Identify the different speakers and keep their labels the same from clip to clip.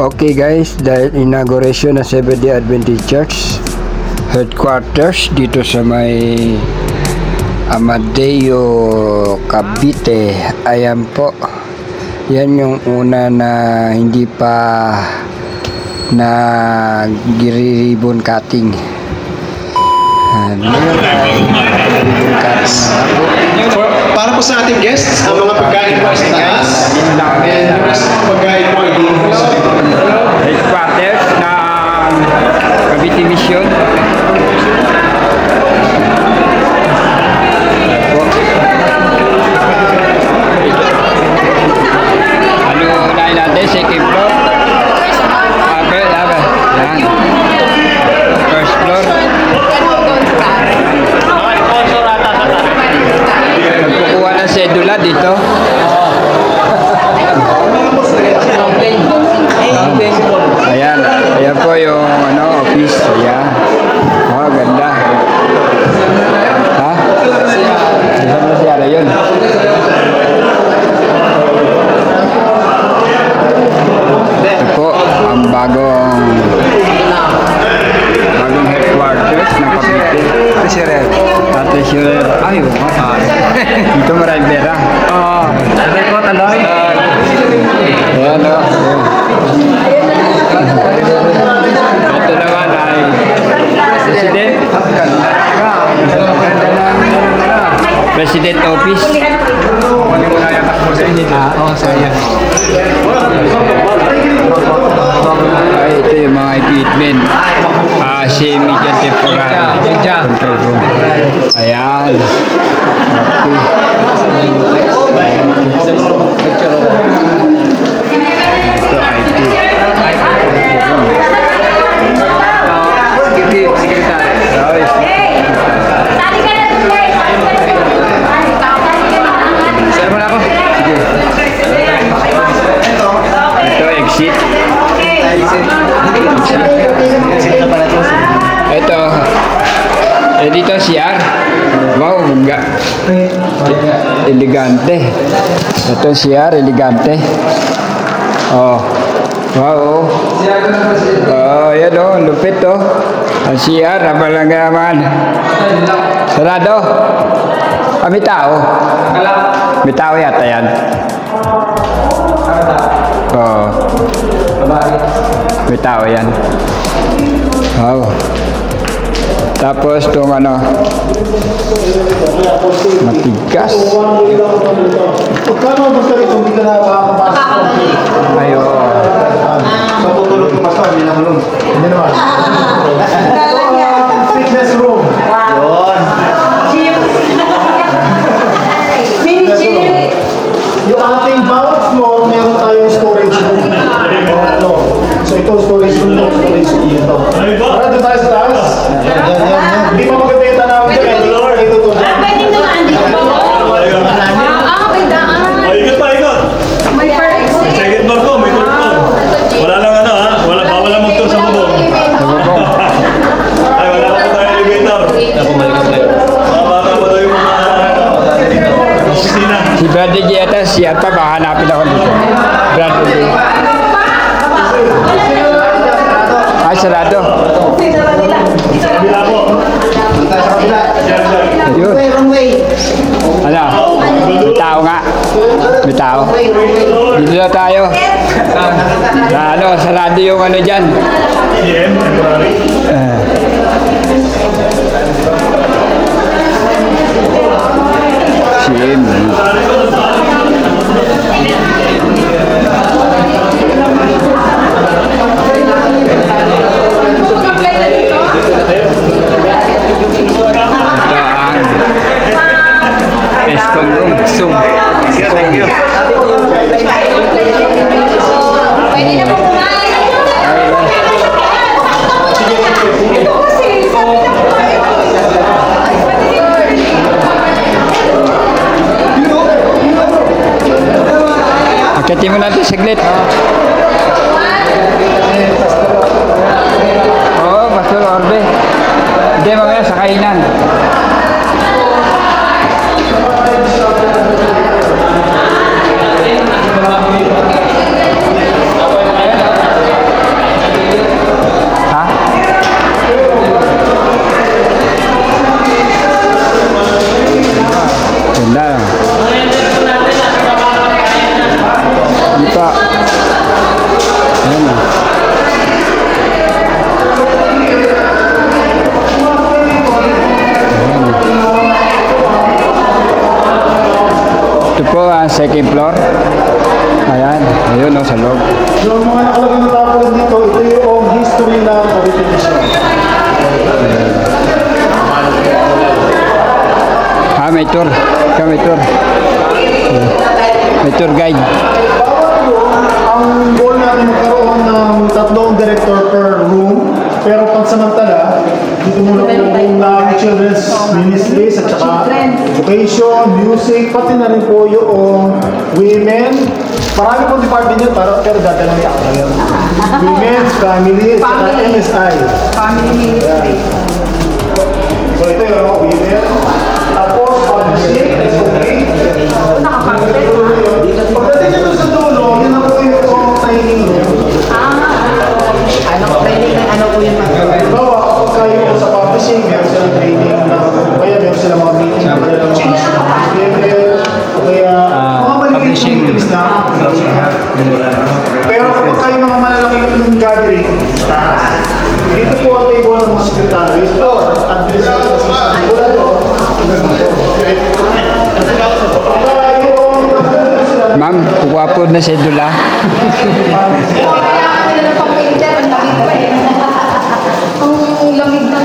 Speaker 1: Okay guys, dahil inauguration na Seventh-day Adventist Church headquarters dito sa may Amadeo, Cavite. Ayan po. Yan yung una na hindi pa na ribbon cutting. Ngayon ay ribbon cutting na po.
Speaker 2: Para po sa ating guests, ang mga pagkain po sa taas. And pagkain po ay dito po sa
Speaker 1: headquarters ng Cavite Mission. Ano unahin natin? Second floor? Yan. First floor. Kukuha ng sedula dito. Ayan po yung office. Ayan. Oh, ganda. Ha? Isang na siya yun. Ito po ang bagong headquarters ng Cavite. Treasurer. Ay, dito maraming pera. Oo. Ito po, taloy. Ayan o. Ito naman ay President. President Office. Ano mo na yung takbo sa inyo? Oo, saya. Ay, ito yung mga equipment. Semi-media temporal. Control room. Ayan. Ito IT. Ito exit. Ito. Dito CR. Wow, enggak. Elegante. Ito CR, elegante. Oh. Wow. Oh, yan o. Lupit o. Ang CR, nabalang naman. Sarado. May tao. May tao yata yan. Oh. May tao yan. Wow. Tapos itong matigas.
Speaker 2: Pagkano gusto rin kung dito na makakapasok?
Speaker 1: Ayo.
Speaker 2: Sa tutulog ng pastor, hindi naman. Hindi naman. Fitness room. Yun. Yung ating bawat floor, meron tayong storage room. So ito storage room, storage room dito. Para doon tayo sa taas. Yan. Hindi pa maganda yung tanawin dyan.
Speaker 3: Pwede naman, di ba? May daan.
Speaker 4: Ikot pa, ikot.
Speaker 3: May park.
Speaker 4: Second floor ko, may third floor. Wala lang bawal lang mag-tour sa bubong. Ay, wala lang tayo elevator. Baka pa daw yung mga opisina.
Speaker 1: Si Bradley Gieta, siya pa, baka hanapin ako dito. Bradley. Ay, sarado.
Speaker 4: Bila po.
Speaker 1: Ayun. Ano? May tao nga. May tao. Dito na tayo. Sarado yung dyan.
Speaker 4: EM, temporary.
Speaker 1: CM.
Speaker 4: Thank you.
Speaker 3: Pwede na po kumain.
Speaker 1: Akitin mo natin saglit. Oo, Pastor Orbe. Hindi, mamaya sa kainan. Ayan o. Ito po ang second floor. Ayan, ayun o, sa loob.
Speaker 2: Yung mga nakalagay na tarpaulin dito, ito yung history ng Cavite Mission.
Speaker 1: May tour. Ikaw may tour. May tour guide.
Speaker 2: Ang goal natin magkaroon ng 3 director per room, pero pansamantala, dito muna po yung room ng children's ministries at saka education, music, pati na rin po yung women. Marami pong department yun, pero dadala niya ako yun. Women's, family, at saka MSI.
Speaker 3: Family ministry.
Speaker 2: So ito yung women. Tapos, publishing, SOP. Pagdating nyo sa dulo, yun na po yung training room.
Speaker 3: Ano po yung
Speaker 2: Bawa, kapag kayo sa publishing, meron silang training na, kaya meron silang mga meeting na kailang change ng level, kaya mga maliliit meetings na. Pero kapag kayo mga malalaking gathering, dito po ang table ng mga secretaries or administrative assistant. Wala to.
Speaker 1: Ma'am, kukuha po na si Dula.
Speaker 3: Ang lamig na.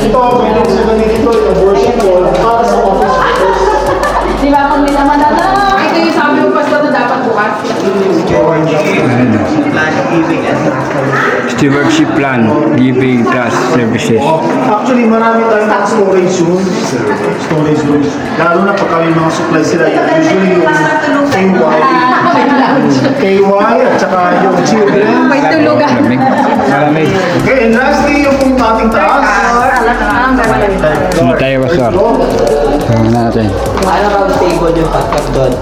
Speaker 2: Ito, meron sila dito yung worship hall para sa office workers.
Speaker 3: Di ba kung may naman na ito yung sabi ng pastor na dapat bukas.
Speaker 1: Stewardship plan, giving trust services.
Speaker 2: Actually, marami tayong mga storage room. Storage room. Lalo na pagka may mga supply sila. Usually yung KY at saka yung children.
Speaker 3: May tulugan.
Speaker 1: Malamig.
Speaker 2: Okay, and lastly, yung pong ating taas.
Speaker 1: Hindi tayo basar. Gawin natin.
Speaker 5: Ano round table yung pagkat doon?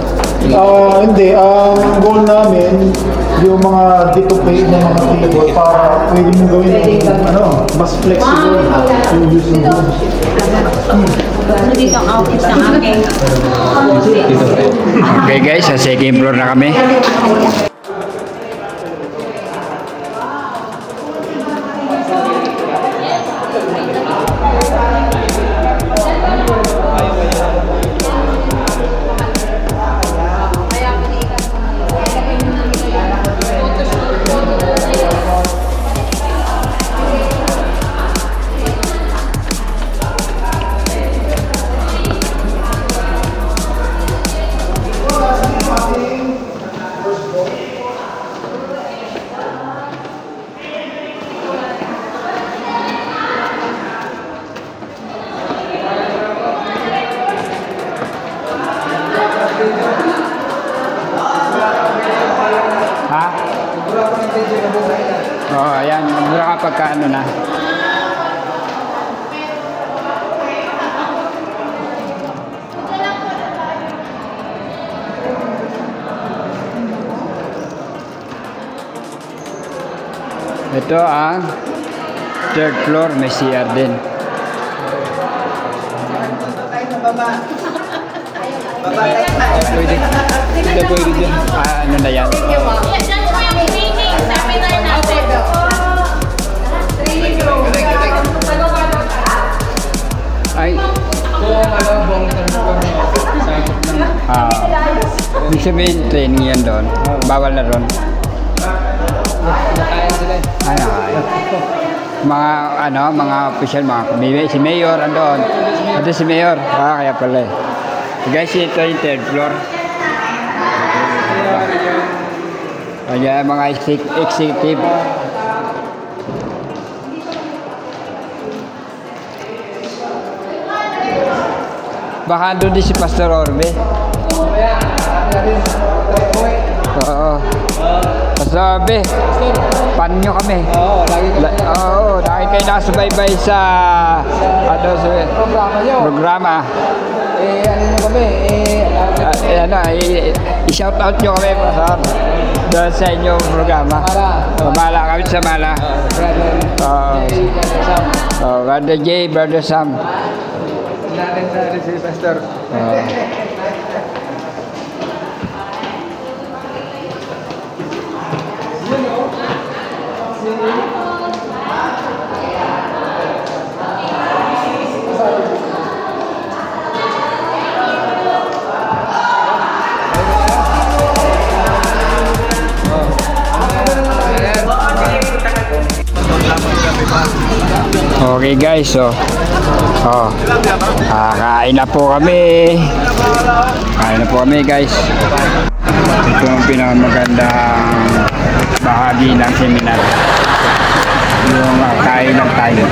Speaker 2: Hindi. Ang goal namin, yung mga dito pay na mga table para pwede mong gawin yung mas flexible yung use ng room.
Speaker 3: Dito ang office ng aking.
Speaker 1: Okay guys, sa second floor na kami. Ha? Oo, ayan. Mura ka pagka ano na. Ito ang third floor, may CR din. Pwede. Pwede pwede dyan. Ano na yan? Ay. Ibig sabihin training yan doon. Bawal na doon. Ay. Mga mga official, si Mayor andoon. Ito si Mayor. Kaya pala eh. Guys, ito yung third floor. Ayan, mga executive. Baka doon din si Pastor Orbe. Oo. Pastor Orbe, pan nyo kami. Oo, lagi kayo nakasubaybay sa programa.
Speaker 5: Ano nyo kami?
Speaker 1: I-shout out nyo kami doon sa inyong programa. Mala kami sa Mala. Brother J, Brother Sam.
Speaker 5: Dali si Pastor.
Speaker 1: Okay guys, so kain na po kami. Kain na po kami guys. Ito ang pinakamagandang bahagi ng seminar. Yung kain lang tayo.